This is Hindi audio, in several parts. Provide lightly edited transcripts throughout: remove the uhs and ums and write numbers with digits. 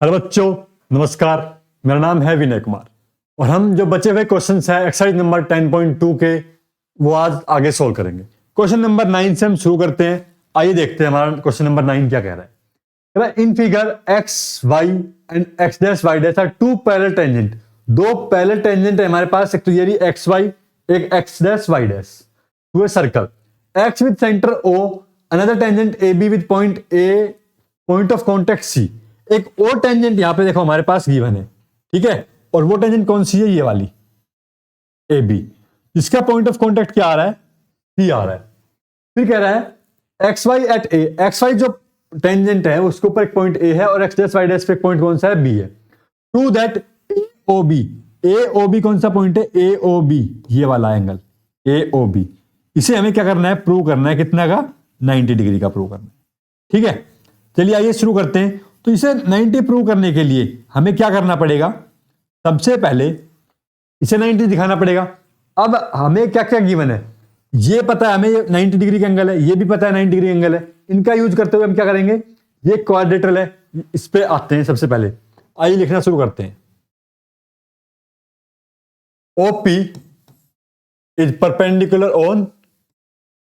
हेलो बच्चों, नमस्कार। मेरा नाम है विनय कुमार और हम जो बचे हुए क्वेश्चंस हैं एक्सरसाइज नंबर 10.2 के वो आज आगे सोल्व करेंगे। क्वेश्चन नंबर 9 से हम शुरू करते हैं। आइए देखते हैं हमारा क्वेश्चन नंबर 9 क्या कह रहा है। कह रहा है in figure X Y and X dash Y dash are two parallel tangent. दो पैरेलल टेंजेंट है हमारे पास, एक तो ये एक्स वाई, एक X dash Y dash to a circle X with centre O, another tangent A B with point A, point of contact C. एक और टेंजेंट यहां पे देखो हमारे पास गिवन है, ठीक है। और वो टेंजेंट कौन सी है? ये वाली ए बी, इसका पॉइंट ऑफ कॉन्टेक्ट क्या आ रहा है? सी आ रहा है। फिर कह रहा है एक्स वाई एट ए, एक्स वाई जो टेंजेंट है उसके ऊपर एक पॉइंट ए है और एक्स डैश वाई डैश पे एक पॉइंट कौन सा है? बी है। To that A O B, A O B कौन सा पॉइंट है? ए ओ बी, ये वाला एंगल ए ओ बी। इसे हमें क्या करना है? प्रूव करना है। कितना का? 90 डिग्री का प्रूव करना है, ठीक है। चलिए आइए शुरू करते हैं। तो इसे 90 प्रूव करने के लिए हमें क्या करना पड़ेगा? सबसे पहले इसे 90 दिखाना पड़ेगा। अब हमें क्या क्या गिवन है? ये पता है हमें, ये 90 डिग्री का एंगल है, ये भी पता है 90 डिग्री एंगल है। इनका यूज करते हुए हम क्या करेंगे? ये क्वाड्रेटरल है, इस पे आते हैं। सबसे पहले आइए लिखना शुरू करते हैं। OP is perpendicular on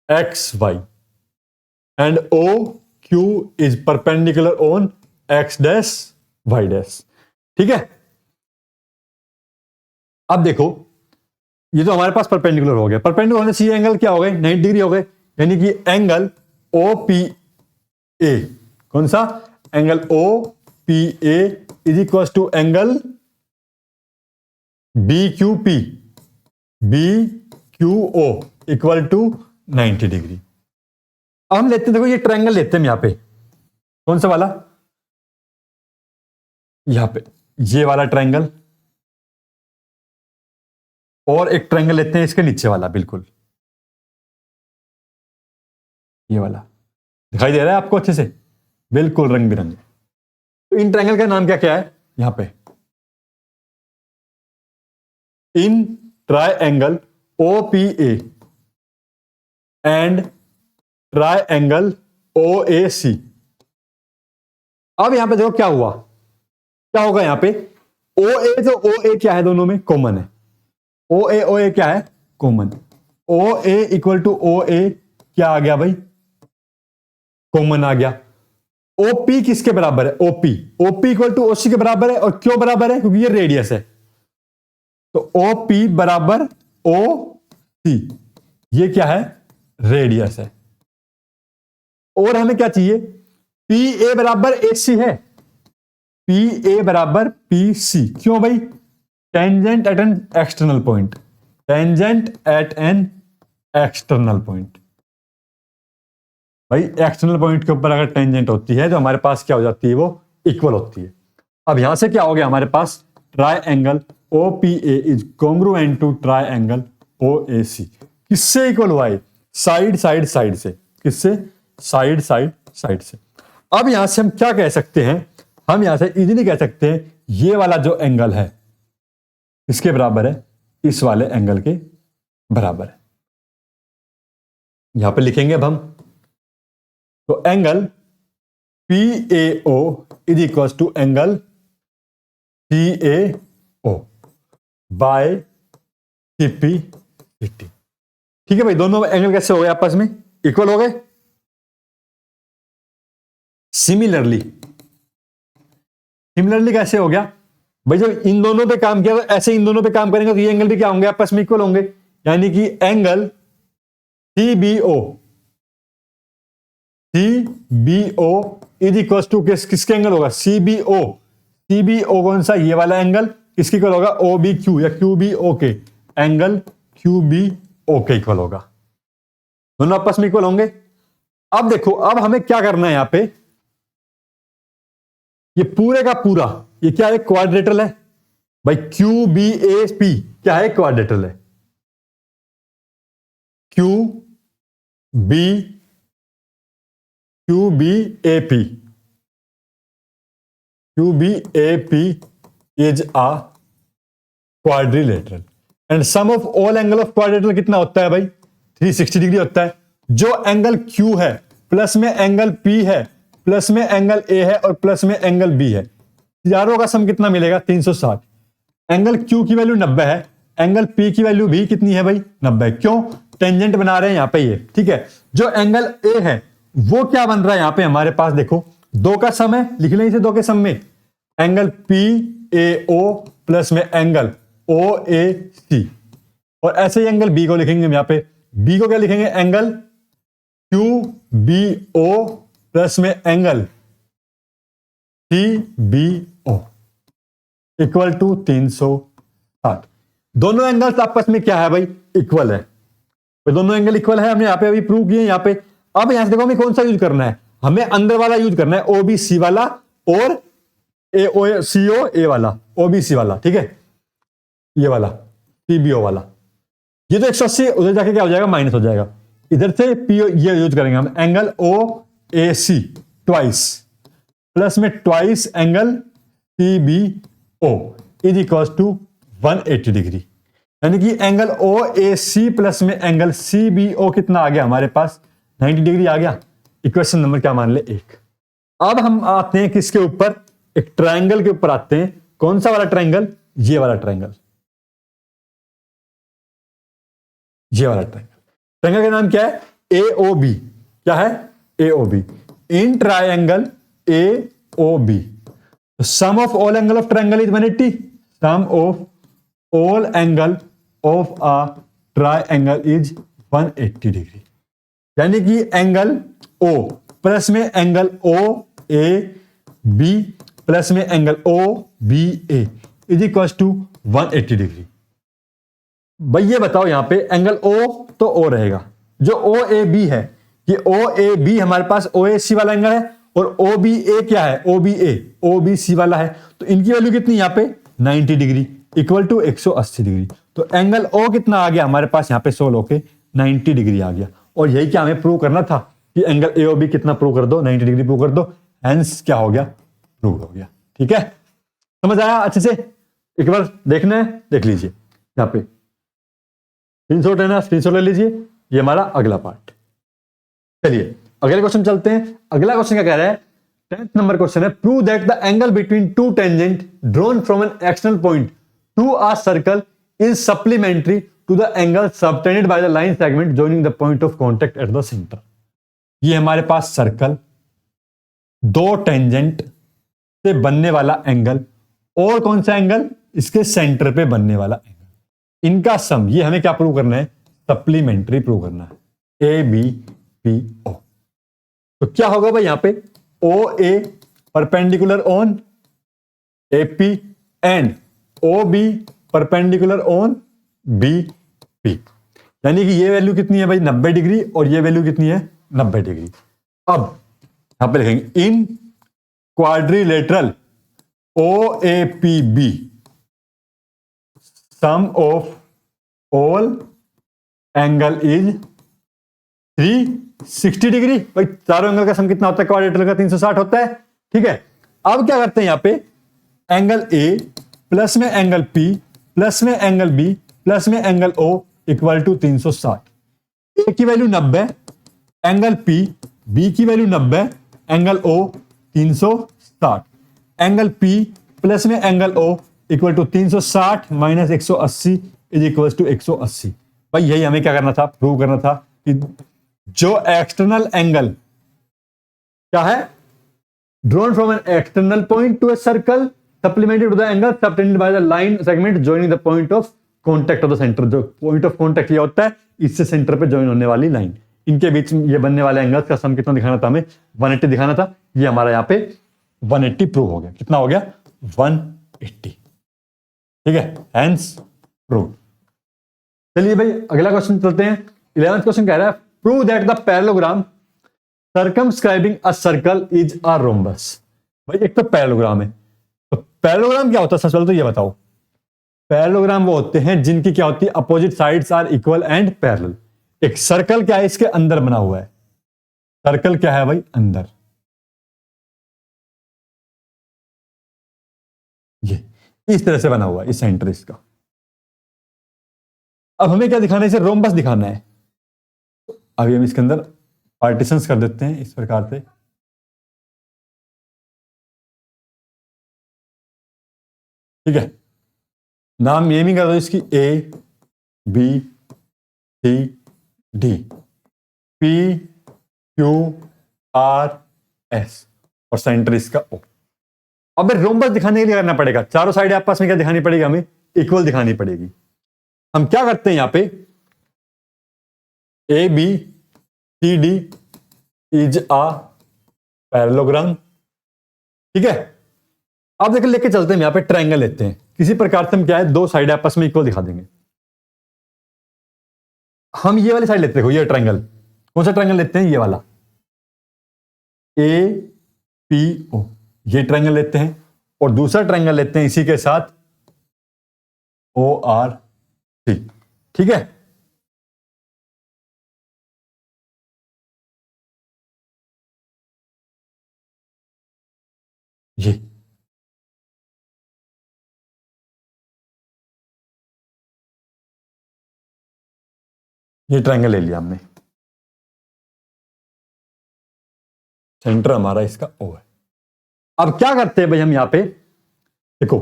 X Y and OQ is perpendicular on X dash Y dash, ठीक है। अब देखो ये तो हमारे पास परपेंडिकुलर हो गया। परपेंडिकुलर होने से ये एंगल क्या हो गए? 90 डिग्री हो गए। यानी कि एंगल OPA, कौन सा? Angle OPA is equal to angle BQP, BQO equal to 90 degree. अब हम लेते हैं, देखो ये ट्रायंगल लेते हैं यहां पे, कौन सा वाला? यहां पे ये वाला ट्रायंगल, और एक ट्रायंगल लेते हैं इसके नीचे वाला, बिल्कुल ये वाला। दिखाई दे रहा है आपको अच्छे से? बिल्कुल रंग बिरंगे। तो इन ट्रायंगल का नाम क्या क्या है? यहां पे in triangle OPA and triangle OAC। अब यहां पे देखो क्या हुआ, क्या होगा यहां पे? OA तो OA क्या है? दोनों में कॉमन है। OA क्या है? Common. OA equal to OA क्या आ गया भाई? कॉमन आ गया। OP किसके बराबर है? OP इक्वल टू OC के बराबर है। और क्यों बराबर है? क्योंकि ये रेडियस है। तो OP बराबर OC, ये क्या है? रेडियस है। और हमें क्या चाहिए? PA बराबर AC है। PA बराबर PC, क्यों भाई? Tangent at N external point, tangent at N external point. भाई एक्सटर्नल पॉइंट के ऊपर अगर टेंजेंट होती है तो हमारे पास क्या हो जाती है? वो इक्वल होती है। अब यहां से क्या हो गया हमारे पास? Triangle OPA is congruent to triangle OAC। किससे इक्वल हुआ है? साइड साइड साइड से। किससे? साइड साइड साइड से। अब यहां से हम क्या कह सकते हैं? हम यहां से इजीली कह सकते हैं ये वाला जो एंगल है इसके बराबर है, इस वाले एंगल के बराबर है। यहां पे लिखेंगे अब हम, तो angle PAO is equal to angle CAO by CPCT, ठीक है भाई। दोनों एंगल कैसे हो गए? आपस में इक्वल हो गए। सिमिलरली कैसे हो गया भाई? जब इन दोनों पे काम किया तो ऐसे इन दोनों पे काम करेंगे तो ये एंगल भी क्या होंगे? आपस में इक्वल होंगे। यानी कि angle CBO is equal to किसके एंगल होगा? CBO कौन सा? ये वाला एंगल। किसके इक्वल होगा? OBQ या QBO के, एंगल QBO के इक्वल होगा। दोनों आपस में इक्वल होंगे। अब देखो, अब हमें क्या करना है? यहां पे ये पूरे का पूरा ये क्या है? क्वाड्रेटरल है भाई। QBAP क्या है? क्वाड्रेटरल है। QBAP is a quadrilateral and sum of all angle of quadrilateral कितना होता है भाई? 360 डिग्री होता है। जो एंगल Q है प्लस में एंगल P है प्लस में एंगल A है और प्लस में एंगल B है, चारों का सम कितना मिलेगा 360। एंगल Q की वैल्यू 90 है, एंगल P की वैल्यू भी कितनी है भाई 90 है। क्यों? टेंजेंट बना रहे हैं यहां पे ये, ठीक है। जो एंगल A है वो क्या बन रहा है यहां पे हमारे पास, देखो दो का सम है, लिख लें इसे दो के सम में, एंगल PAO प्लस में एंगल OAC। और ऐसे ही एंगल B को लिखेंगे हम यहां पे, B को क्या लिखेंगे, एंगल QBO प्लस में एंगल CBO इक्वल टू 360। दोनों एंगल्स आपस में क्या है भाई, इक्वल है। तो दोनों एंगल इक्वल है, हमने यहां पे अभी प्रूव किए यहां पे। अब यहां से देखो हमें कौन सा यूज करना है, हमें अंदर वाला यूज करना है, OBC वाला और COA वाला, OBC वाला, ठीक है, ये वाला CBO वाला। ये तो 180 उधर जाके क्या हो जाएगा, माइनस हो जाएगा। इधर से PO ये यूज करेंगे हम, एंगल OAC ट्वाइस प्लस में twice angle CBO is equal to 180 degree. यानी कि एंगल OAC प्लस में एंगल CBO कितना आ गया हमारे पास, 90 डिग्री आ गया। इक्वेशन नंबर क्या मान ले, 1। अब हम आते हैं किसके ऊपर, एक ट्रायंगल के ऊपर आते हैं। कौन सा वाला ट्रायंगल, ये वाला ट्रायंगल, ये वाला ट्रायंगल। ट्रायंगल का नाम क्या है, AOB। क्या है, AOB। In triangle AOB sum of all angle of triangle is 180। Sum of all angle of a triangle is 180 degree. यानी कि एंगल O प्लस में एंगल OAB प्लस में angle OBA is equal to 180 degree. भाई ये बताओ यहां पे एंगल O तो O रहेगा, जो OAB है, ये OAB हमारे पास OAC वाला एंगल है, और OBA क्या है, OBC वाला है। तो इनकी वैल्यू कितनी यहां पे 90 डिग्री इक्वल टू 180 डिग्री। तो एंगल O कितना आ गया हमारे पास यहां पे, सोल्व होके 90 डिग्री आ गया। और यही क्या हमें प्रूव करना था कि एंगल AOB कितना प्रूव कर दो, 90 डिग्री प्रूव कर दो, हेंस क्या हो गया, प्रूव हो गया। ठीक है, समझ आया अच्छे से? एक बार देखना है, देख लीजिए यहां पे, स्क्रीनशॉट है ना, स्क्रीनशॉट ले लीजिए। ये हमारा अगला पार्ट। चलिए अगले क्वेश्चन चलते हैं। अगला क्वेश्चन क्या कह रहा है, 10th नंबर क्वेश्चन है, prove that the angle between two tangent drawn from an external point to a circle is supplementary to the angle subtended by the line segment joining the point of contact at the centre. ये हमारे पास सर्कल, दो टेंजेंट से बनने वाला एंगल, और कौन सा एंगल, इसके सेंटर पे बनने वाला एंगल, इनका सम, ये हमें क्या प्रूव करना है, सप्लीमेंट्री प्रूव करना है, ABPO। तो क्या होगा भाई यहां पे, OA perpendicular on AP and OB perpendicular on BP। यानी कि ये वैल्यू कितनी है भाई 90 डिग्री, और ये वैल्यू कितनी है 90 डिग्री। अब यहां पे लिखेंगे in quadrilateral OAPB sum of all angle is 360 degree. भाई चारों एंगल का सम कितना होता है, क्वाड्रिलेटरल का 360 होता है। ठीक है, अब क्या करते हैं यहां पे, एंगल A प्लस में एंगल P प्लस में एंगल B प्लस में angle O equal to 360। A की वैल्यू 90, एंगल P, B की value 90, angle O 360। Angle P plus में angle O equal to 360 minus 180 is equal to 180। भाई यही हमें क्या करना था, प्रूव करना था कि जो एक्सटर्नल एंगल क्या है, drawn from an external point to a circle supplemented to the angle subtended by the line segment joining the point of contact of the centre. जो पॉइंट ऑफ कॉन्टेक्ट ये होता है, इससे सेंटर पे ज्वाइन होने वाली लाइन, इनके बीच में ये बनने वाले एंगल्स का सम कितना दिखाना था हमें, 180 दिखाना था। ये हमारा यहाँ पे 180 प्रूव हो गया। कितना हो गया, 180। ठीक है, हेंस प्रूव। चलिए भाई अगला क्वेश्चन चलते हैं। 11th क्वेश्चन कह रहा है, prove that the parallelogram circumscribing a circle is a rhombus. भाई एक तो पैरेललोग्राम है, तो पैरेललोग्राम क्या होता है, सबसे पहले तो ये बताओ। पैरेललोग्राम वो होते हैं जिनकी क्या होती है, opposite sides are equal and parallel. एक सर्कल क्या है, इसके अंदर बना हुआ है। सर्कल क्या है भाई, अंदर, ये इस तरह से बना हुआ है, इस सेंटर इसका। अब हमें क्या दिखाना है, इसे रोम्बस दिखाना है। अभी हम इसके अंदर पार्टीशंस कर देते हैं इस प्रकार से। ठीक है, नाम ये भी कर दो इसकी A B C D P Q R S और सेंटर इसका ओ। अब रोम्बस दिखाने के लिए करना पड़ेगा, चारों साइड आपस में क्या दिखानी पड़ेगी, हमें इक्वल दिखानी पड़ेगी। हम क्या करते हैं यहां पे, A B C D is a parallelogram. ठीक है, अब देखो लेके चलते हैं, यहां पे ट्रायंगल लेते हैं, किसी प्रकार से हम क्या है दो साइड आपस में इक्वल दिखा देंगे। हम ये वाली साइड लेते हैं, ये ट्रायंगल, कौन सा ट्रायंगल लेते हैं, ये वाला ए पी ओ, ये ट्रायंगल लेते हैं, और दूसरा ट्रायंगल लेते हैं इसी के साथ ओ आर सी। ठीक है, ये ट्रायंगल ले लिया हमने, सेंटर हमारा इसका ओ है। अब क्या करते हैं भाई, हम यहां पे देखो,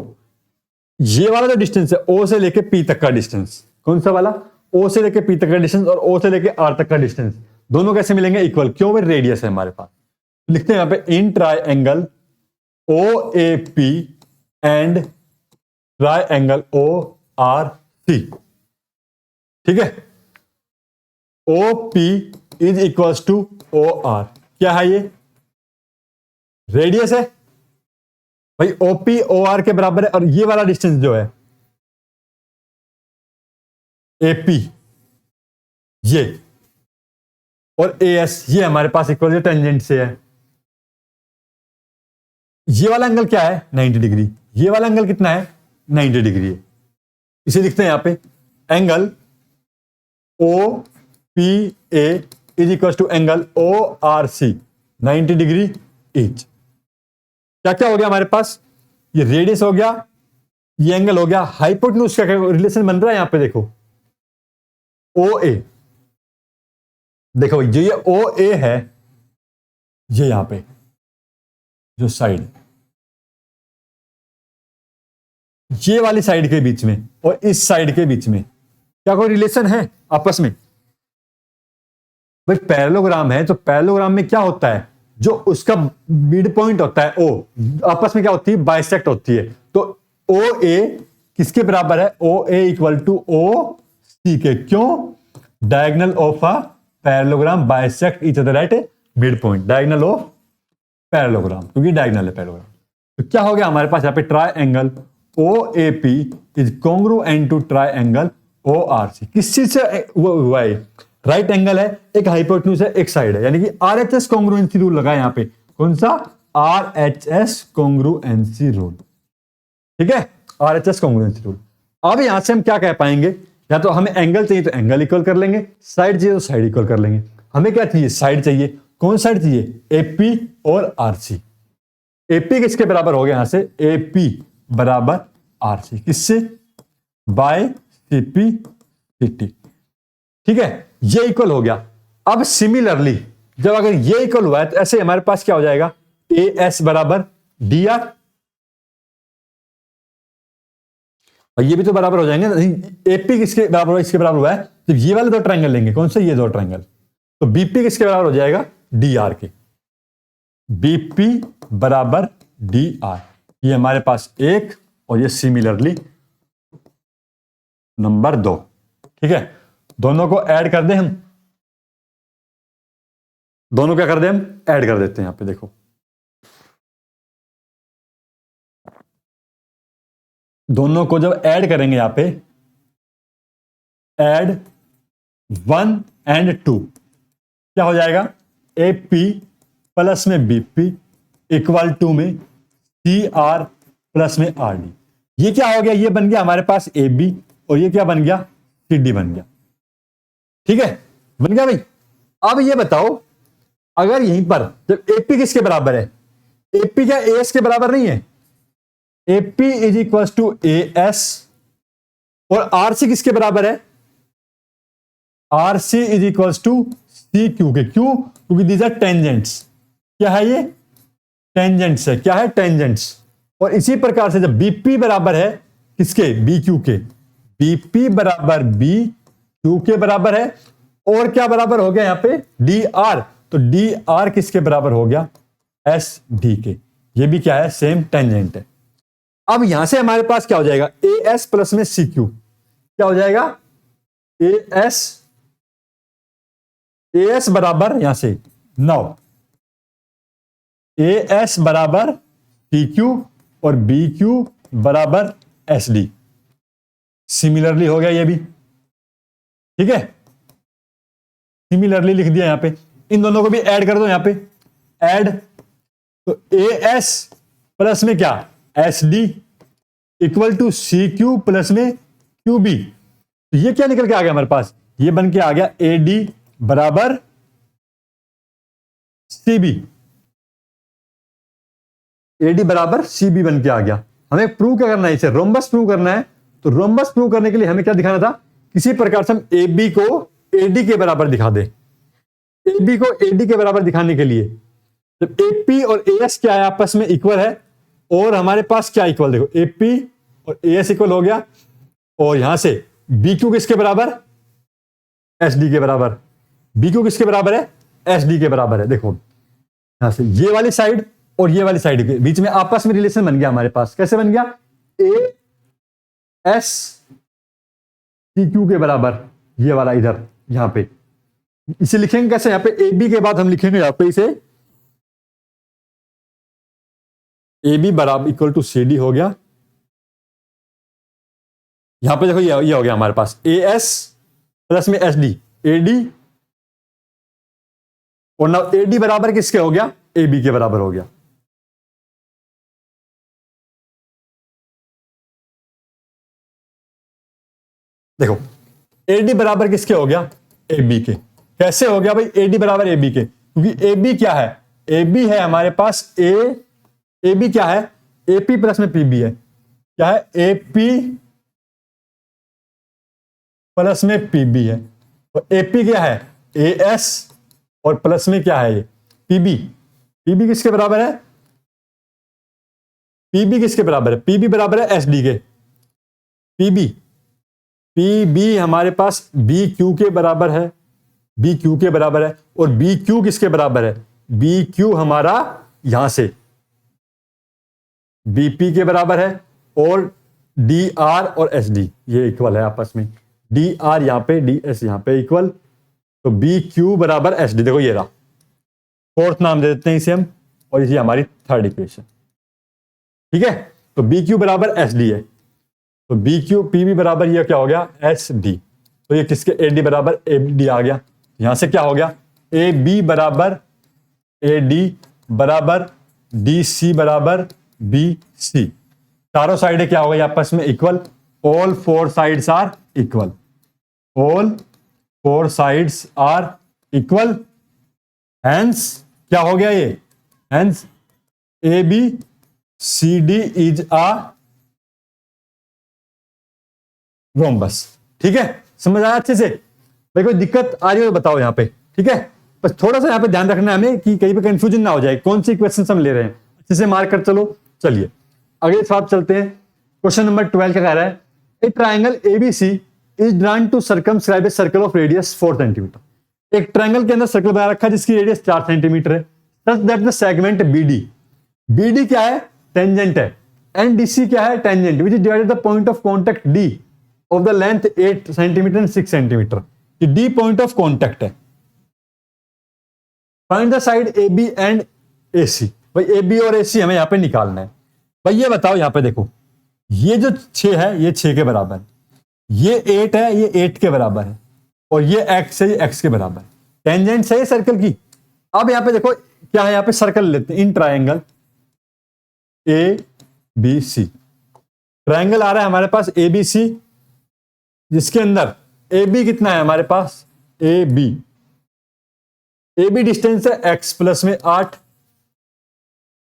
ये वाला जो डिस्टेंस है ओ से लेके पी तक का डिस्टेंस, कौन सा वाला, ओ से लेके पी तक का डिस्टेंस और ओ से लेके आर तक का डिस्टेंस, दोनों कैसे मिलेंगे, इक्वल, क्यों भाई रेडियस है हमारे पास। लिखते हैं यहां पे in triangle O A P and triangle O R C. ठीक है, O P is equals to O R, क्या है ये, रेडियस है भाई, ओपी ओ आर के बराबर है, और ये वाला डिस्टेंस जो है एपी ये, और ए एस ये हमारे पास इक्वल टेंजेंट से है। ये वाला एंगल क्या है, 90 डिग्री, ये वाला एंगल कितना है, 90 डिग्री है। इसे लिखते हैं यहां पे angle O P A is equal to angle O R C 90 degree each. क्या क्या हो गया हमारे पास, ये रेडियस हो गया, ये एंगल हो गया, हाइपोटेन्यूज का रिलेशन बन रहा है यहां पे देखो, ओ ए, देखो जो ये ओ ए है, ये यहां पे जो साइड, ये वाली साइड के बीच में और इस साइड के बीच में क्या कोई रिलेशन है आपस में, भाई पैरेललोग्राम है, तो पैरेललोग्राम में क्या होता है, जो उसका मिड पॉइंट होता है ओ, आपस में क्या होती है, बाइसेक्ट होती है। तो ओ ए किसके बराबर है, ओ ए इक्वल टू ओ सी के, क्यों, diagonal of a parallelogram bisect each other at mid point, diagonal of parallelogram, क्योंकि डायगोनल है पैरेललोग्राम। तो क्या हो गया हमारे पास यहाँ पे, triangle O A P is congruent to triangle O R C, किस चीज से हुआ है, राइट एंगल है, एक हाइपोटेन्यूज है, एक साइड है, यानी कि आरएचएस कॉन्ग्रुएंसी रूल लगा यहां पे, कौन सा, आरएचएस कॉन्ग्रुएंसी रूल। ठीक है, आरएचएस कॉन्ग्रुएंसी रूल। अब यहां से हम क्या कह पाएंगे, या तो हमें एंगल चाहिए तो एंगल इक्वल कर लेंगे, साइड चाहिए तो साइड इक्वल कर लेंगे। हमें क्या चाहिए, साइड चाहिए, कौन साइड चाहिए, एपी और आरसी। एपी किसके बराबर हो गया, यहां से एपी बराबर आरसी, किससे, बाय सीपी सीटी। ठीक है, ये इक्वल हो गया। अब सिमिलरली जब अगर ये इक्वल हुआ है तो ऐसे हमारे पास क्या हो जाएगा, ए एस बराबर डी आर, और ये भी तो बराबर हो जाएंगे, एपी किसके बराबर हुआ, इसके बराबर हुआ है, तो ये वाले दो ट्रायंगल लेंगे, कौन से, ये दो ट्रायंगल, तो बीपी किसके बराबर हो जाएगा, डी आर के, बीपी बराबर डी आर, ये हमारे पास एक, और ये सिमिलरली नंबर 2। ठीक है, दोनों को ऐड कर दें हम, दोनों क्या कर दें हम, ऐड कर देते हैं यहां पे देखो, दोनों को जब ऐड करेंगे यहां पे, ऐड 1 एंड 2, क्या हो जाएगा, ए पी प्लस में बीपी इक्वल टू में सी आर प्लस में आर डी। ये क्या हो गया, ये बन गया हमारे पास ए बी, और ये क्या बन गया, सी डी बन गया। ठीक है, बन गया भाई। अब ये बताओ, अगर यहीं पर जब एपी किसके बराबर है, एपी क्या एएस के बराबर नहीं है, AP is equal to A S, और आरसी किसके बराबर है, RC is equal to C Q के, क्यों, क्योंकि दीज आर टेंजेंट्स, क्या है ये, टेंजेंट्स है, क्या है, टेंजेंट्स। और इसी प्रकार से जब बीपी बराबर है किसके, बी क्यू के, बीपी बराबर बी क्यू के बराबर है, और क्या बराबर हो गया यहां पे, डी आर, तो डी आर किसके बराबर हो गया, एस डी के। ये भी क्या है, सेम टेंजेंट है। अब यहां से हमारे पास क्या हो जाएगा, ए एस प्लस में सी क्यू, क्या हो जाएगा, ए एस बराबर यहां से 9, ए एस बराबर पी क्यू और बी क्यू बराबर एस डी। सिमिलरली हो गया ये भी, ठीक है, सिमिलरली लिख दिया यहां पे। इन दोनों को भी ऐड कर दो यहां पे, ऐड, तो ए एस प्लस में क्या, S D equal to C Q plus में क्यू बी। तो ये क्या निकल के आ गया हमारे पास, ये बन के आ गया ए डी बराबर सी बी, ए डी बराबर सी बी बन के आ गया। हमें प्रूव क्या करना है, इसे रोम्बस प्रूव करना है। तो रोम्बस प्रूव करने के लिए हमें क्या दिखाना था, किसी प्रकार से हम ए बी को ए डी के बराबर दिखा दे। ए बी को ए डी के बराबर दिखाने के लिए जब ए पी और ए एस क्या है, आपस में इक्वल है, और हमारे पास क्या इक्वल, देखो ए पी और ए एस इक्वल हो गया, और यहां से बी क्यू किसके बराबर, एस डी के बराबर, बी क्यू किसके बराबर है, एस डी के बराबर है। देखो यहां से ये वाली साइड और ये वाली साइड के बीच में आपस में रिलेशन बन गया हमारे पास, कैसे बन गया, ए एस सी क्यू के बराबर, ये वाला इधर यहां पे। इसे लिखेंगे कैसे, यहां पे ए बी के बाद हम लिखेंगे यहां पे इसे ए बी बराबर इक्वल टू सी डी हो गया। यहां पे देखो ये हो गया हमारे पास ए एस प्लस में एस डी, ए डी, और ना ए डी बराबर किसके हो गया, ए बी के बराबर हो गया। देखो ए डी बराबर किसके हो गया, ए बी के। कैसे हो गया भाई, ए डी बराबर ए बी के, क्योंकि ए बी क्या है, ए बी है हमारे पास ए बी क्या है, ए पी प्लस में पी बी है, क्या है, ए पी प्लस में पी बी है, और ए पी क्या है, ए एस, और प्लस में क्या है ये पी बी। पी बी किसके बराबर है, पी बी किसके बराबर है, पी बी बराबर है एस डी के। पी बी हमारे पास बी क्यू के बराबर है, बी क्यू के बराबर है, और बी क्यू किसके बराबर है, बी क्यू हमारा यहां से बीपी के बराबर है, और डी आर और एस डी ये इक्वल है आपस में, डी आर यहां पे, डी एस यहां पे इक्वल, तो बी क्यू बराबर एस डी। देखो ये रहा, फोर्थ नाम दे देते हैं इसे हम, और ये हमारी थर्ड इक्वेशन, ठीक है। तो बी क्यू बराबर एस डी है, तो बी क्यू पी बी बराबर ये क्या हो गया, एस डी, तो ये किसके, ए डी बराबर ए डी आ गया। यहां से क्या हो गया, ए बी बराबर ए डी बराबर डी सी बराबर बी सी। चारों साइडें क्या हो गई आपस में equal, all four sides are equal, all four sides are equal, hence क्या हो गया ये, hence A B C D is a rhombus. ठीक है, समझ आया अच्छे से, भाई कोई दिक्कत आ रही हो तो बताओ यहां पे, ठीक है। बस थोड़ा सा यहां पे ध्यान रखना है हमें कि कहीं पे कंफ्यूजन ना हो जाए, कौन सी क्वेश्चन हम ले रहे हैं, अच्छे से मार्क कर चलो। चलिए अगले सवाल चलते हैं, क्वेश्चन नंबर 12 क्या कह रहा है, a triangle ABC is drawn to circumscribe a circle of radius 4 centimetre. एक ट्राइंगल के अंदर सर्कल बना रखा है जिसकी रेडियस 4 सेंटीमीटर है, such that the segment B D, B D क्या है, टेंजेंट है, एंड डीसी क्या है, tangent, which is divided the point of contact D of the length 8 centimetre and 6 centimetre. D point of contact है। Find the side A B and A C. भाई ए बी और ए सी हमें यहां पे निकालना है। भाई ये बताओ यहां पे देखो, ये जो 6 है ये 6 के बराबर है, ये 8 है ये 8 के बराबर है, और ये x है ये x के बराबर है। टेंजेंट सही है सर्कल की। अब यहां पे देखो क्या है, यहां पे सर्कल लेते हैं in triangle A B C. Triangle आ रहा है हमारे पास ए बी सी, जिसके अंदर ए बी कितना है हमारे पास, ए बी डिस्टेंस है x प्लस में 8,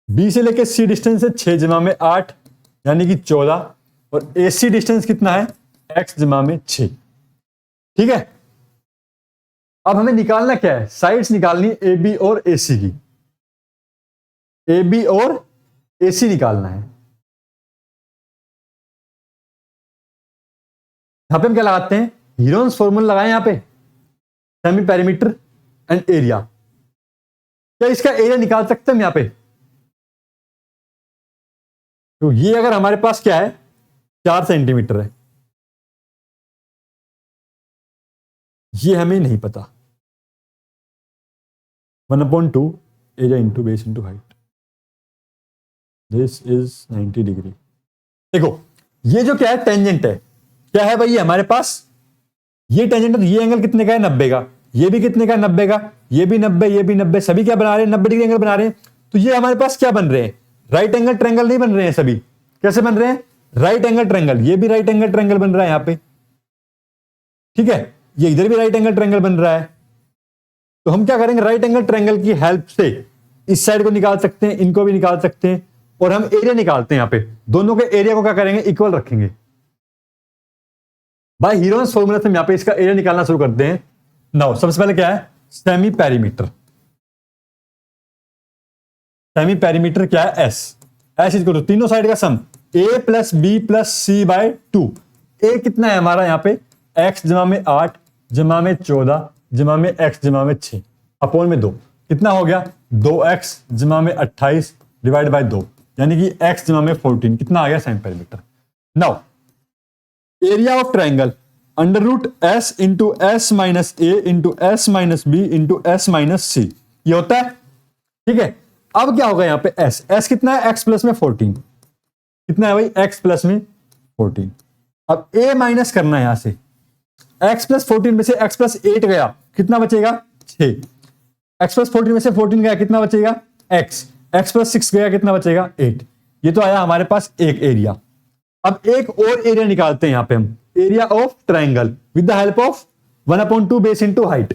बी से लेके सी डिस्टेंस है 6 जमा में 8 यानी कि 14, और ए सी डिस्टेंस कितना है, x जमा में 6। ठीक है, अब हमें निकालना क्या है, साइड्स निकालनी ए बी और ए सी की, ए बी और ए सी निकालना है। यहां पे हम क्या लगाते हैं, हीरोन्स फॉर्मूला लगाए यहां पे, सेमी पेरीमीटर एंड एरिया। क्या इसका एरिया निकाल सकते हैं हम यहां पे? तो ये अगर हमारे पास क्या है 4 सेंटीमीटर है, ये हमें नहीं पता। 1/2 area into base into height, this is 90 degree. देखो ये जो क्या है टेंजेंट है, क्या है भाई ये हमारे पास, ये टेंजेंट है, ये एंगल कितने का है 90 का, ये भी कितने का 90 का, ये भी 90, ये भी 90, सभी क्या बना रहे हैं 90 डिग्री एंगल बना रहे हैं। तो ये हमारे पास क्या बन रहे हैं, राइट एंगल ट्रायंगल नहीं बन रहे हैं सभी, कैसे बन रहे हैं, राइट एंगल ट्रायंगल। ये भी राइट एंगल ट्रायंगल बन रहा है यहां पे, ठीक है, ये इधर भी राइट एंगल ट्रायंगल बन रहा है। तो हम क्या करेंगे, राइट एंगल ट्रायंगल की हेल्प से इस साइड को निकाल सकते हैं, इनको भी निकाल सकते हैं, और हम एरिया निकालते हैं यहां पे, दोनों के एरिया को क्या करेंगे इक्वल रखेंगे। बाय हीरोन्स फॉर्मूला से हम यहां पे इसका एरिया निकालना शुरू करते हैं। नाउ सबसे पहले क्या है, सेमी पेरीमीटर। सेमी पेरीमीटर क्या है, एस इज तीनों साइड का sum a plus B plus C by 2। A कितना है हमारा यहाँ पे, x जमा में 8 जमा में 14 जमा में x जमा में 6 अपोन में 2, कितना हो गया 2x जमा में 28 डिवाइड बाय 2, यानी कि x जमा में 14, कितना आ गया semi perimeter. Now area of triangle under root S into S minus A into S minus B into S minus C, ये होता है, ठीक है। अब क्या होगा यहाँ पे एस कितना है, x प्लस में 14, कितना है भाई x प्लस में 14। अब a माइनस करना है यहां से, x प्लस 14 में से x प्लस 8 गया, कितना बचेगा 6, x प्लस 14 में से 14 गया, कितना बचेगा x प्लस 6 गया, कितना बचेगा 8। ये तो आया हमारे पास एक एरिया। अब एक और एरिया निकालते हैं यहां पे हम, area of triangle with the help of 1/2 base into height.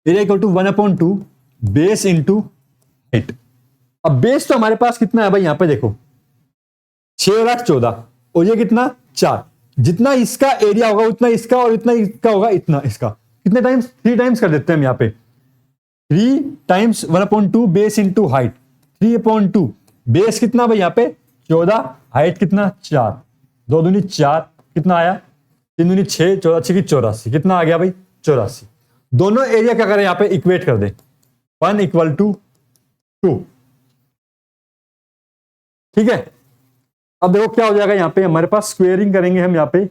Area equal to 1/2 base into height. अब बेस तो हमारे पास कितना है भाई, यहां पे देखो 6 और 8 14, और ये कितना 4, जितना इसका एरिया होगा उतना इसका, और इतना इसका होगा इतना इसका, कितने टाइम्स 3 टाइम्स कर देते हैं हम यहां पे, 3 times 1/2 base into height, 3/2 base कितना भाई यहां पे 14, हाइट कितना 4, 2 दूनी 4, कितना आया 3 दूनी 6, 14 6 की 84, कितना आ गया भाई 84। दोनों एरिया क्या करें यहां पे इक्वेट कर दें, 1 इक्वल टू 2, ठीक है। अब देखो क्या हो जाएगा यहां पे, हमारे पास स्क्वेयरिंग करेंगे हम यहां पे,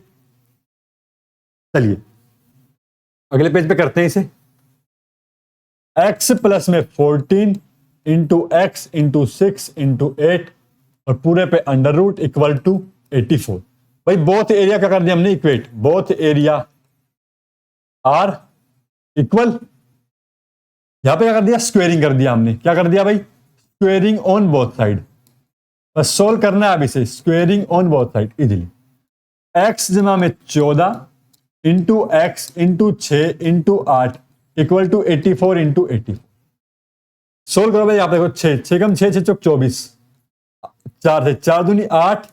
चलिए अगले पेज पे करते हैं इसे। x प्लस में 14 इंटू एक्स इंटू 6 इंटू 8 और पूरे पे अंडर रूट इक्वल टू 84। भाई बोथ एरिया क्या कर दिया हमने equate, both area are equal, यहां पे क्या कर दिया स्क्वेयरिंग कर दिया हमने, क्या कर दिया भाई स्क्वेयरिंग ऑन बोथ साइड। बस सोल्व करना है अब इसे, squaring on both side easily, x जमा में 14 into X into 6 into 8 equal to 84 into 84। Solve करो भाई, आप देखो 6 कम 6 चौक 24, 4 से 4 दूनी 8,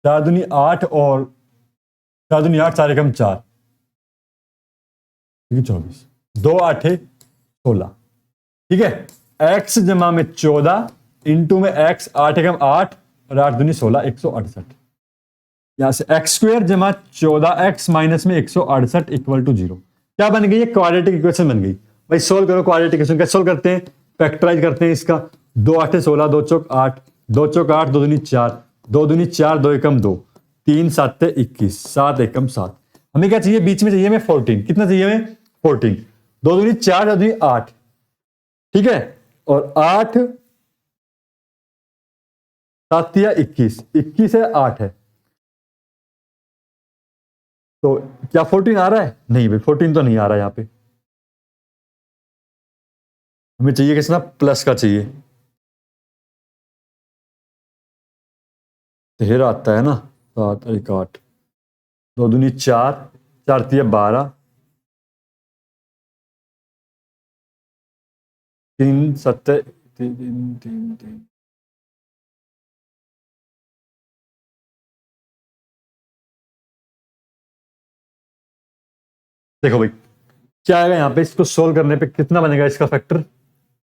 4 दूनी 8 और 4 दूनी 8, 4 एकम 4 24, 2 8 16, ठीक है। x जमा में 14 इंटू में x 8 एकम 8 और 8 दूनी 16, 168। यहां से एक्स स्क्वायर जमा 14x माइनस में 168 इक्वल टू 0, क्या बन गई, क्वाड्रेटिक इक्वेशन बन गई। भाई सोल्व करो क्वाड्रेटिक इक्वेशन, कैसे सोल्व करते हैं, फैक्टराइज करते हैं इसका, 2 8 16, 2 चौक 8, 2 चौक 8, 2 दूनी 4, 2 दूनी 4, 2 एकम 2, 3 7 21, 7 एकम 7। हमें क्या चाहिए, बीच में चाहिए हमें 14, कितना चाहिए हमें 14, 2 दूनी 4, 2 दूनी 8, ठीक है, और 8 7 21, 21 है 8 है, तो क्या 14 आ रहा है, नहीं भाई 14 तो नहीं आ रहा है यहां पे, हमें चाहिए किसना प्लस का चाहिए, 13 आता है ना, 7 1 8, 2 दूनी 4, 4 12, 3 7 3 देखो भाई क्या आएगा यहाँ पे, इसको सोल्व करने पे कितना बनेगा इसका फैक्टर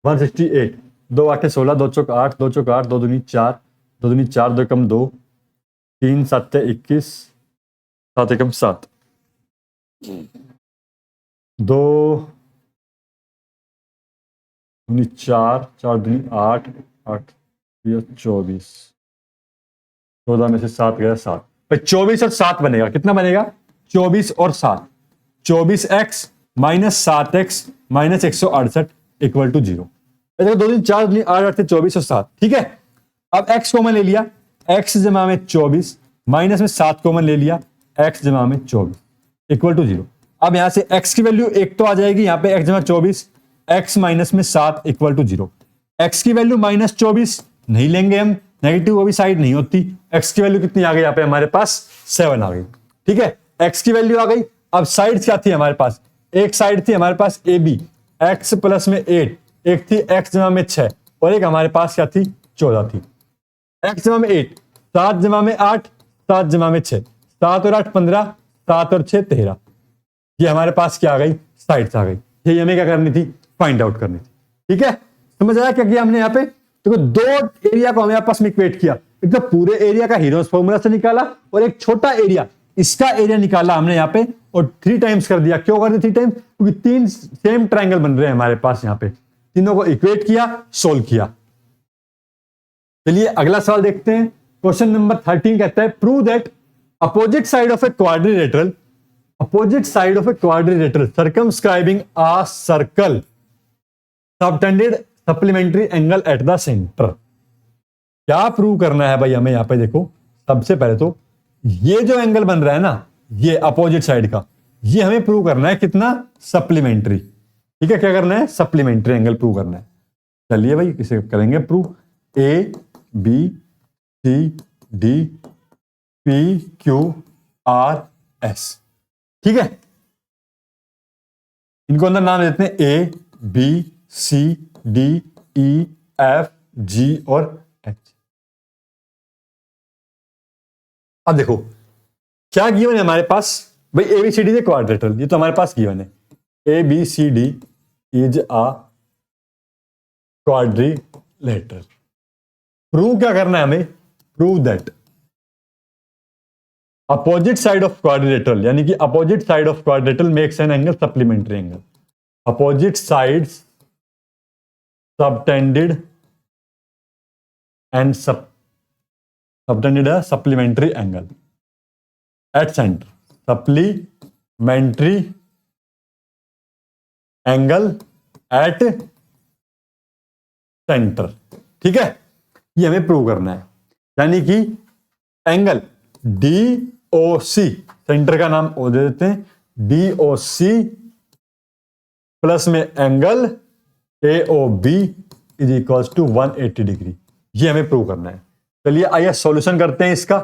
168, 2 8 16, 2 चौक 8, 2 चौक 8, 2 दूनी 4, 2 दूनी 4, 2 कम 2, 3 7 21, 7 एकम 7, 2 4 4 दूनी 8 8 24, 14 में से 7 गया 7, भाई 24 और 7 बनेगा, कितना बनेगा 24 और 7, 24x minus 7x minus 168 equal to 0। देखो 2 दिन 4 दूनी 8 8 से 24 और 7, ठीक है। अब x कॉमन ले लिया, x जमा में 24 माइनस में 7 कॉमन ले लिया, x जमा में 24 इक्वल टू 0। अब यहां से x की वैल्यू 1 तो आ जाएगी, यहां पे x जमा 24, x माइनस में 7 इक्वल टू 0। x की वैल्यू -24 नहीं लेंगे हम, नेगेटिव वो भी साइड नहीं होती। x की वैल्यू कितनी आ गई, यहाँ पे हमारे पास 7 आ गई, ठीक है। x की वैल्यू आ गई। अब साइड क्या थी हमारे पास, एक साइड थी हमारे पास ए बी, x प्लस में 8, एक थी x जमा में 6 और एक हमारे पास क्या थी 14 थी। x जमा में 8, 7 जमा में 8, 7 जमा में 6, 7 और 8 15, 7 और 6 13। ये हमारे पास क्या आ गई, साइड्स आ गई। ये हमें क्या करनी थी, फाइंड आउट करनी थी, ठीक है। समझ आया क्या किया हमने यहाँ पे, देखो दो एरिया को हमें आपस में इक्वेट किया, एक तो पूरे एरिया का हीरोस फॉर्मूला से निकाला और एक छोटा एरिया, इसका एरिया निकाला हमने यहाँ पे और 3 टाइम्स कर दिया। क्यों कर दिया 3 टाइम्स, क्योंकि 3 सेम ट्राइंगल बन रहे हैं हमारे पास, यहाँ पे तीनों को इक्वेट किया, सोल्व किया। चलिए अगला सवाल देखते हैं। क्वेश्चन नंबर 13 कहता है prove that opposite side of a quadrilateral, opposite side of a quadrilateral circumscribing a circle subtended supplementary angle eight the centre. क्या प्रूव करना है भाई हमें, यहां पे देखो सबसे पहले तो ये जो एंगल बन रहा है ना, ये अपोजिट साइड का, ये हमें प्रूव करना है कितना, सप्लीमेंट्री, ठीक है। क्या करना है, सप्लीमेंट्री एंगल प्रूव करना है। चलिए भाई इसे करेंगे prove. A B C D P Q R S, ठीक है। इनको अंदर नाम देते हैं A B C D E F G और एच। अब देखो क्या गिवन है हमारे पास, भाई A B C D quadrilateral, ये तो हमारे पास गिवन है। A B C D is a quadrilateral. Prove क्या करना है हमें, prove that opposite side of quadrilateral, यानी कि opposite side of quadrilateral makes an angle supplementary angle. Opposite sides subtended and subtended a supplementary angle at center, supplementary angle at center, ठीक है। ये हमें प्रूव करना है, यानी कि एंगल DOC, सेंटर का नाम ओ दे देते हैं, DOC प्लस में angle AOB is equals to 180 degree, ये हमें प्रूव करना है। चलिए आइए सॉल्यूशन करते हैं इसका।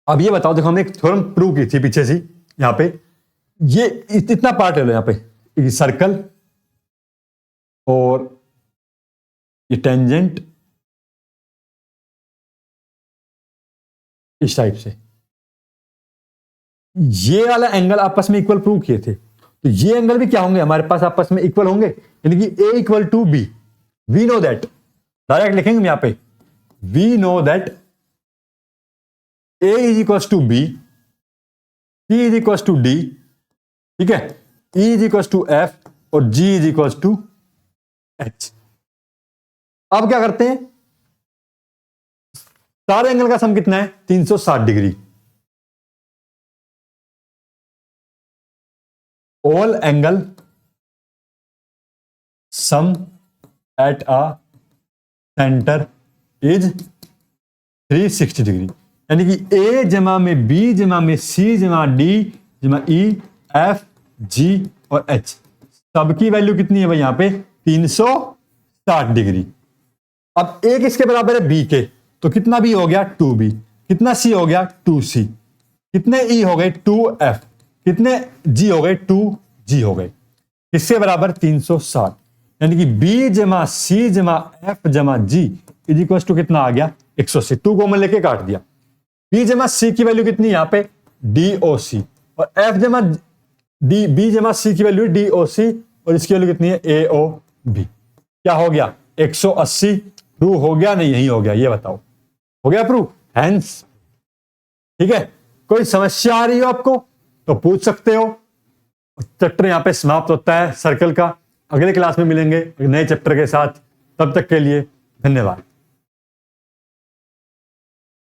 अब ये बताओ, देखो हमने एक थ्योरम प्रूव की थी पीछे से, यहां पे ये इतना पार्ट ले लो, यहां पे सर्कल और ये टेंजेंट इस टाइप से, ये वाला एंगल आपस में इक्वल प्रूव किए थे, तो ये एंगल भी क्या होंगे हमारे पास आपस में इक्वल होंगे, यानी कि A equal to B. We know that, direct लिखेंगे हम यहां पे, we know that A is equal to B, C is equal to D, ठीक है, E is equal to F और G is equal to H. अब क्या करते हैं, सारे एंगल का सम कितना है 360 degree. All angle sum at a center is 360 degree, यानी कि A जमा में B जमा में C जमा D जमा E F G और H, सबकी वैल्यू कितनी है भाई यहां पे 360 डिग्री। अब A किसके बराबर है B के, तो कितना B हो गया 2B, कितना C हो गया 2C, कितने E हो गए 2F, कितने G हो गए 2G हो गए, किसके बराबर 360, यानी कि B जमा C जमा F जमा G इज इक्वल टू कितना आ गया 180। 2 कॉमन लेके काट दिया। B जमा C की वैल्यू कितनी यहां पे DOC और F जमा B जमा C की वैल्यू DOC और इसकी वैल्यू कितनी है AOB। क्या हो गया 180, प्रूव हो गया नहीं, यही हो गया, ये बताओ हो गया प्रूफ? हैंस। ठीक है, कोई समस्या आ रही हो आपको तो पूछ सकते हो। चैप्टर यहां पे समाप्त होता है सर्कल का। अगले क्लास में मिलेंगे नए चैप्टर के साथ। तब तक के लिए धन्यवाद।